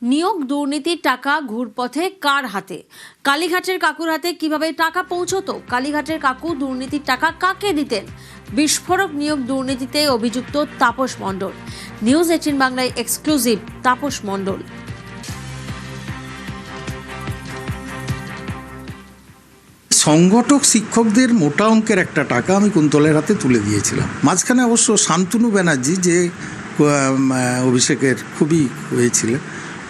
নিয়োগ দুর্নীতির টাকা ঘুরপথে কার হাতে? কালীঘাটের কাকুর হাতে কিভাবে টাকা পৌঁছতো? কালীঘাটের কাকু দুর্নীতির টাকা কাকে দিতেন? বিস্ফোরক নিয়োগ দুর্নীতিতে অভিযুক্ত তাপস মণ্ডল। নিউজ 18 বাংলায় এক্সক্লুসিভ তাপস মণ্ডল। সংগঠক শিক্ষকদের মোটা অঙ্কের একটা টাকা আমি কুন্তলের হাতে তুলে দিয়েছিলাম। মাঝখানে অবশ্য শান্তনু ব্যানার্জি, যে অভিষেকের খুবই হয়েছিলেন,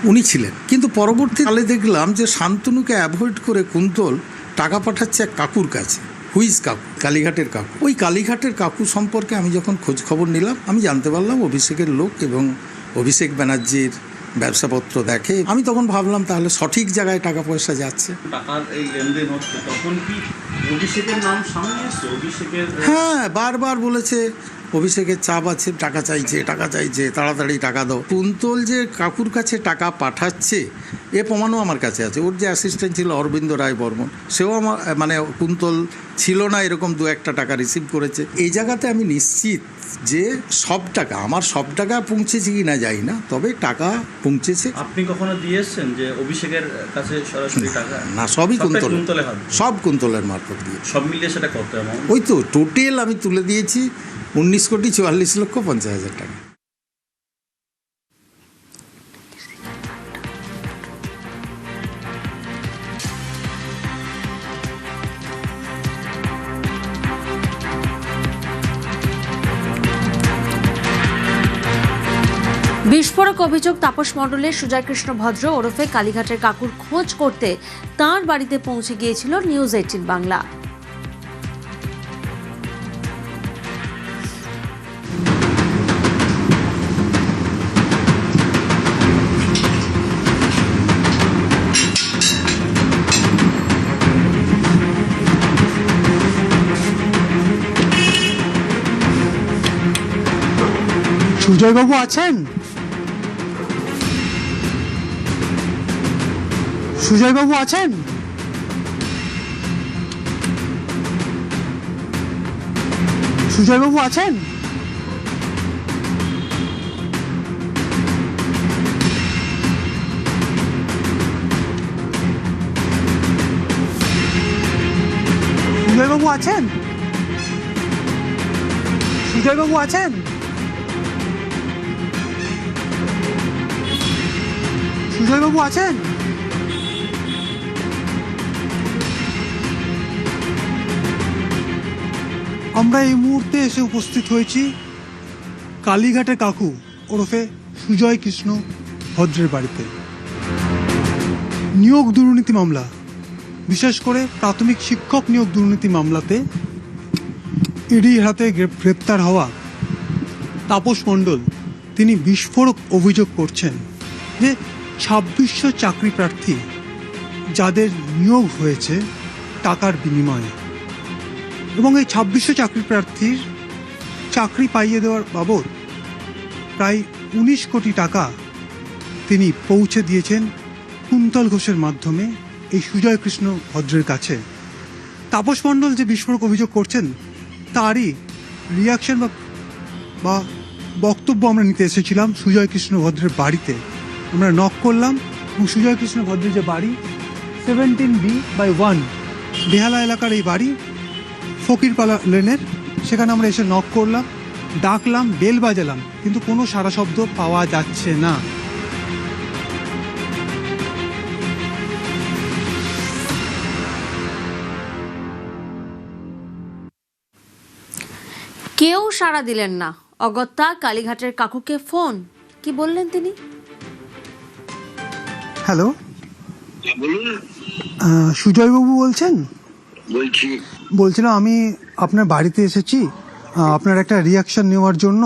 উনি ছিলেন, কিন্তু পরবর্তীকালে দেখলাম যে শান্তনুকে অ্যাভয়েড করে কুন্তল টাকা পাঠাচ্ছে এক কাকুর কাছে। হুইজ কাকু, কালীঘাটের কাকু। ওই কালীঘাটের কাকু সম্পর্কে আমি যখন খোঁজ খবর নিলাম, আমি জানতে পারলাম অভিষেকের লোক এবং অভিষেক ব্যানার্জির ব্যবসাপত্র দেখে। আমি তখন ভাবলাম তাহলে সঠিক জায়গায় টাকা পয়সা যাচ্ছে। টাকার এই লেনদেন হচ্ছে, তখন কি অভিষেকের নাম সামনে এসছে? অভিষেকের হ্যাঁ, বারবার বলেছে অভিষেকের চাপ আছে, টাকা চাইছে, তাড়াতাড়ি টাকা দাও। কুন্তল যে কাকুর কাছে টাকা পাঠাচ্ছে এ প্রমাণও আমার কাছে আছে। ওর যে অ্যাসিস্ট্যান্ট ছিল অরবিন্দ রায় বর্মন, সেও আমার কুন্তল ছিল না এরকম দু একটা টাকা রিসিভ করেছে। এই জায়গাতে আমি নিশ্চিত যে আমার সব টাকা পৌঁছেছে কি না জানি না, তবে টাকা পৌঁছেছে। আপনি কখনো দিয়েছেন যে অভিষেকের কাছে সরাসরি টাকা? না, সবই কুন্তলে হবে, সব কুন্তলের মারফত দিয়ে। সব মিলিয়ে সেটা কত অ্যামাউন্ট? ওই তো টোটাল আমি তুলে দিয়েছি 19,44,50,000 টাকা। বিস্ফোরক অভিযোগ তাপস মণ্ডলের। সুজয় কৃষ্ণ ভদ্র ওরফে কালীঘাটের কাকুর খোঁজ করতে তাঁর বাড়িতে পৌঁছে গিয়েছিল নিউজ 18 বাংলা। সুজয়বাবু আছেন? সুজয়বাবু আছেন? সুজয়বাবু আছেন? সুজয়বাবু আছেন? সুজয়বাবু আছেন? সুজয়বাবু আছেন? আমরা এই মুহূর্তে এসে উপস্থিত হয়েছি কালীঘাটের কাকু ওরফে সুজয় কৃষ্ণ ভদ্রের বাড়িতে। নিয়োগ দুর্নীতি মামলা, বিশেষ করে প্রাথমিক শিক্ষক নিয়োগ দুর্নীতি মামলাতে ইডির হাতে গ্রেপ্তার হওয়া তাপস মণ্ডল, তিনি বিস্ফোরক অভিযোগ করছেন যে 2600 চাকরি প্রার্থী যাদের নিয়োগ হয়েছে টাকার বিনিময়ে, এবং এই 2600 চাকরি প্রার্থীর চাকরি পাইয়ে দেওয়ার বাবদ প্রায় 19 কোটি টাকা তিনি পৌঁছে দিয়েছেন কুন্তল ঘোষের মাধ্যমে এই সুজয় কৃষ্ণ ভদ্রের কাছে। তাপস মণ্ডল যে বিস্ফোরক অভিযোগ করছেন তারই রিয়াকশন বা বক্তব্য আমরা নিতে এসেছিলাম সুজয় কৃষ্ণ ভদ্রের বাড়িতে। আমরা নক করলাম এবং সুজয় কৃষ্ণ ভদ্রের যে বাড়ি 17B/1 বেহালা এলাকার এই বাড়ি, ফকিরপালা লেনের, সেখানে আমরা এসে নক করলাম, ডাকলাম, বেল বাজালাম, কিন্তু কোনো সাড়া শব্দ পাওয়া যাচ্ছে না। কেউ সাড়া দিলেন না। অগত্যা কালীঘাটের কাকুকে ফোন। কি বললেন তিনি? হ্যালো, বলুন। সুজয়বাবু বলছেন? বলছিলাম আমি আপনার বাড়িতে এসেছি আপনার একটা রিয়াকশন নেওয়ার জন্য।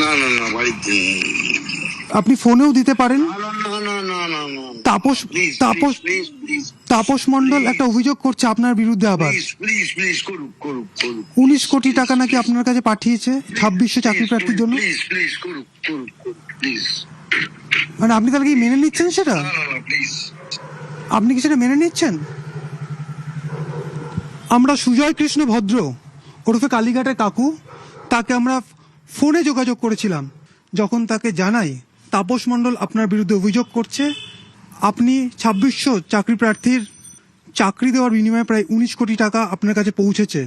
না না না, বাড়িতে আপনি ফোনেও দিতে পারেন। তাপস মণ্ডল একটা অভিযোগ করছে আপনার বিরুদ্ধে আবার। 19 কোটি টাকা নাকি আপনার কাছে পাঠিয়েছে 2600 চাকরি প্রার্থীর জন্য। মানে আপনি তাহলে কি মেনে নিচ্ছেন সেটা? আপনি কি সেটা মেনে নিচ্ছেন? আমরা সুজয় কৃষ্ণ ভদ্র ওরফে কালীঘাটের কাকু, তাকে আমরা ফোনে যোগাযোগ করেছিলাম। যখন তাকে জানাই তাপস মণ্ডল আপনার বিরুদ্ধে অভিযোগ করছে আপনি 2600 চাকরি প্রার্থীর চাকরি দেওয়ার বিনিময়ে প্রায় 19 কোটি টাকা আপনার কাছে পৌঁছেছে,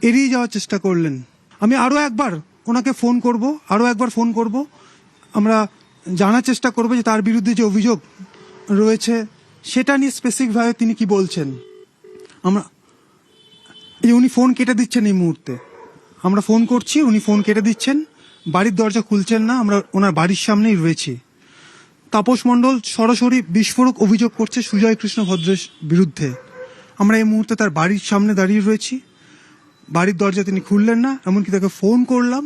এড়িয়ে যাওয়ার চেষ্টা করলেন। আমি আরও একবার ওনাকে ফোন করব, আমরা জানার চেষ্টা করব যে তার বিরুদ্ধে যে অভিযোগ রয়েছে সেটা নিয়ে স্পেসিফিকভাবে তিনি কি বলছেন। উনি ফোন কেটে দিচ্ছেন এই মুহূর্তে, আমরা ফোন করছি, উনি ফোন কেটে দিচ্ছেন, বাড়ির দরজা খুলছেন না, আমরা ওনার বাড়ির সামনেই রয়েছি। তাপস মণ্ডল সরাসরি বিস্ফোরক অভিযোগ করছে সুজয় কৃষ্ণ ভদ্রের বিরুদ্ধে। আমরা এই মুহূর্তে তার বাড়ির সামনে দাঁড়িয়ে রয়েছি, বাড়ির দরজা তিনি খুললেন না, এমনকি তাকে ফোন করলাম,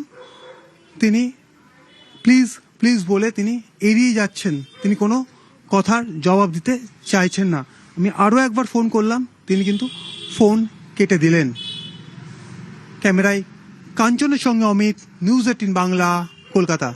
তিনি প্লিজ বলে তিনি এড়িয়ে যাচ্ছেন, তিনি কোনো কথার জবাব দিতে চাইছেন না। আমি আরও একবার ফোন করলাম, তিনি কিন্তু ফোন কেটে দিলেন। ক্যামেরায় কাঞ্চনের সঙ্গে অমিত, নিউজ 18 বাংলা, কলকাতা।